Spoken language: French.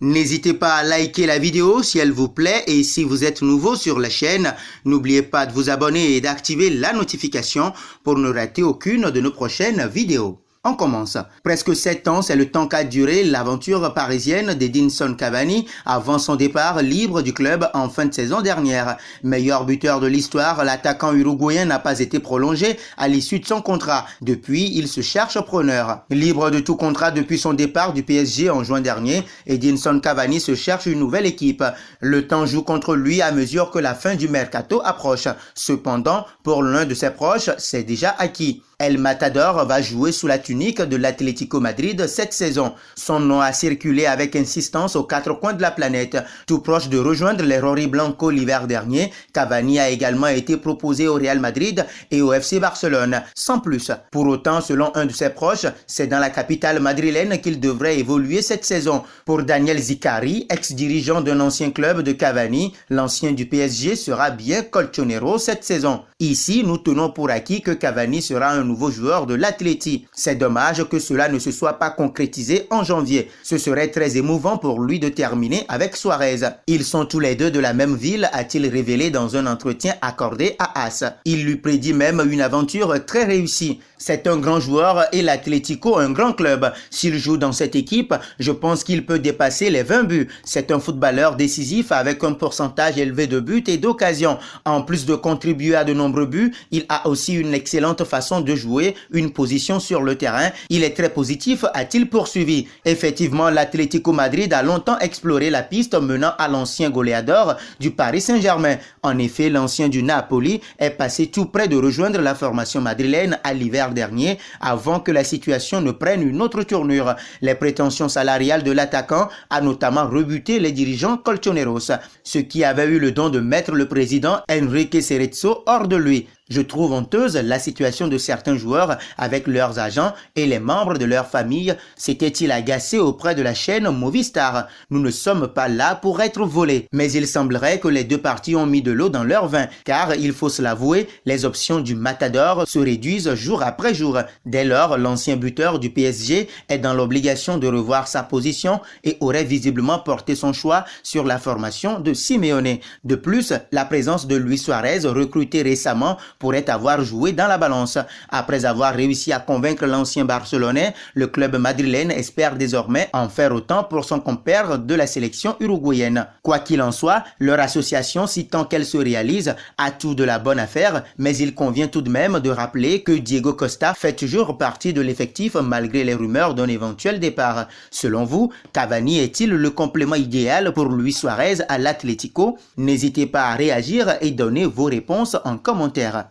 N'hésitez pas à liker la vidéo si elle vous plaît et si vous êtes nouveau sur la chaîne, n'oubliez pas de vous abonner et d'activer la notification pour ne rater aucune de nos prochaines vidéos. On commence. Presque 7 ans, c'est le temps qu'a duré l'aventure parisienne d'Edinson Cavani avant son départ libre du club en fin de saison dernière. Meilleur buteur de l'histoire, l'attaquant uruguayen n'a pas été prolongé à l'issue de son contrat. Depuis, il se cherche preneur. Libre de tout contrat depuis son départ du PSG en juin dernier, Edinson Cavani se cherche une nouvelle équipe. Le temps joue contre lui à mesure que la fin du mercato approche. Cependant, pour l'un de ses proches, c'est déjà acquis. El Matador va jouer sous la tunique de l'Atlético Madrid cette saison. Son nom a circulé avec insistance aux 4 coins de la planète. Tout proche de rejoindre les Rojiblancos l'hiver dernier, Cavani a également été proposé au Real Madrid et au FC Barcelone, sans plus. Pour autant, selon un de ses proches, c'est dans la capitale madrilène qu'il devrait évoluer cette saison. Pour Daniel Zicari, ex-dirigeant d'un ancien club de Cavani, l'ancien du PSG sera bien colchonero cette saison. Ici, nous tenons pour acquis que Cavani sera un nouveau joueur de l'Atleti. C'est dommage que cela ne se soit pas concrétisé en janvier. Ce serait très émouvant pour lui de terminer avec Suarez. Ils sont tous les deux de la même ville, a-t-il révélé dans un entretien accordé à AS. Il lui prédit même une aventure très réussie. C'est un grand joueur et l'Atlético un grand club. S'il joue dans cette équipe, je pense qu'il peut dépasser les 20 buts. C'est un footballeur décisif avec un pourcentage élevé de buts et d'occasions. En plus de contribuer à de nombreux buts, il a aussi une excellente façon de jouer, une position sur le terrain. Il est très positif, a-t-il poursuivi. Effectivement, l'Atlético Madrid a longtemps exploré la piste menant à l'ancien goléador du Paris Saint-Germain. En effet, l'ancien du Napoli est passé tout près de rejoindre la formation madrilène à l'hiver dernier avant que la situation ne prenne une autre tournure. Les prétentions salariales de l'attaquant a notamment rebuté les dirigeants colchoneros, ce qui avait eu le don de mettre le président Enrique Cerezo hors de lui. Je trouve honteuse la situation de certains joueurs avec leurs agents et les membres de leur famille, s'était-il agacé auprès de la chaîne Movistar. Nous ne sommes pas là pour être volés. Mais il semblerait que les deux parties ont mis de l'eau dans leur vin, car il faut se l'avouer, les options du Matador se réduisent jour après jour. Dès lors, l'ancien buteur du PSG est dans l'obligation de revoir sa position et aurait visiblement porté son choix sur la formation de Simeone. De plus, la présence de Luis Suarez, recruté récemment, pourrait avoir joué dans la balance. Après avoir réussi à convaincre l'ancien Barcelonais, le club madrilène espère désormais en faire autant pour son compère de la sélection uruguayenne. Quoi qu'il en soit, leur association, si tant qu'elle se réalise, a tout de la bonne affaire, mais il convient tout de même de rappeler que Diego Costa fait toujours partie de l'effectif malgré les rumeurs d'un éventuel départ. Selon vous, Cavani est-il le complément idéal pour Luis Suarez à l'Atlético? N'hésitez pas à réagir et donner vos réponses en commentaire.